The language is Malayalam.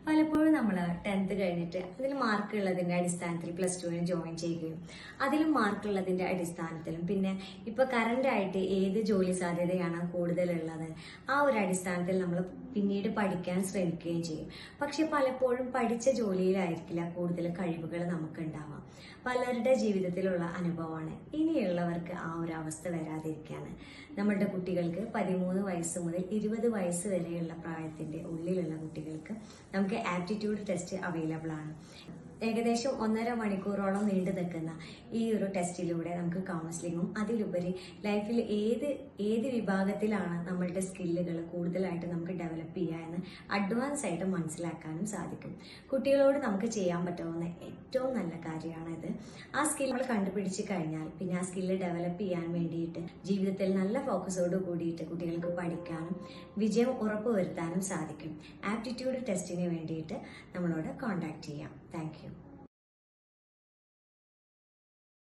പലപ്പോഴും നമ്മൾ 10th കഴിഞ്ഞിട്ട് അതിൽ മാർക്ക് ഉള്ളതിന്റെ അടിസ്ഥാനത്തിൽ +2 ജോയിൻ ചെയ്യുകയും അതിലും മാർക്ക് ഉള്ളതിന്റെ അടിസ്ഥാനത്തിലും പിന്നെ ഇപ്പൊ കറന്റ് ആയിട്ട് ഏത് ജോലി സാധ്യതയാണ് കൂടുതലുള്ളത് ആ ഒരു അടിസ്ഥാനത്തിൽ നമ്മൾ പിന്നീട് പഠിക്കാൻ ശ്രമിക്കുകയും ചെയ്യും. പക്ഷെ പലപ്പോഴും പഠിച്ച ജോലിയിലായിരിക്കില്ല കൂടുതൽ കഴിവുകൾ നമുക്ക് ഉണ്ടാവാം. പലരുടെ ജീവിതത്തിലുള്ള അനുഭവമാണ്. ഇനിയുള്ളവർക്ക് ആ ഒരു അവസ്ഥ വരാതിരിക്കാണ് നമ്മളുടെ കുട്ടികൾക്ക് 13 വയസ്സ് മുതൽ 20 വയസ്സ് വരെയുള്ള പ്രായത്തിന്റെ ഉള്ളിലുള്ള കുട്ടികൾക്ക് നമുക്ക് ആപ്റ്റിറ്റ്യൂഡ് ടെസ്റ്റ് അവൈലബിൾ ആണ്. ഏകദേശം 1.5 മണിക്കൂറോളം നീണ്ടു നിൽക്കുന്ന ഈ ഒരു ടെസ്റ്റിലൂടെ നമുക്ക് കൗൺസിലിങ്ങും അതിലുപരി ലൈഫിൽ ഏത് വിഭാഗത്തിലാണ് നമ്മളുടെ സ്കില്ലുകൾ കൂടുതലായിട്ട് നമുക്ക് ഡെവലപ്പ് ചെയ്യുക എന്ന് അഡ്വാൻസ് ആയിട്ട് മനസ്സിലാക്കാനും സാധിക്കും. കുട്ടികളോട് നമുക്ക് ചെയ്യാൻ പറ്റാവുന്ന ഏറ്റവും നല്ല കാര്യമാണ് ഇത്. ആ സ്കിൽ നമ്മൾ കണ്ടുപിടിച്ച് കഴിഞ്ഞാൽ പിന്നെ ആ സ്കില്ല് ഡെവലപ്പ് ചെയ്യാൻ വേണ്ടിയിട്ട് ജീവിതത്തിൽ നല്ല ഫോക്കസോട് കൂടിയിട്ട് കുട്ടികൾക്ക് പഠിക്കാനും വിജയം ഉറപ്പുവരുത്താനും സാധിക്കും. ആപ്റ്റിറ്റ്യൂഡ് ടെസ്റ്റിന് വേണ്ടിയിട്ട് നമ്മളോട് കോൺടാക്ട് ചെയ്യാം. Thank you.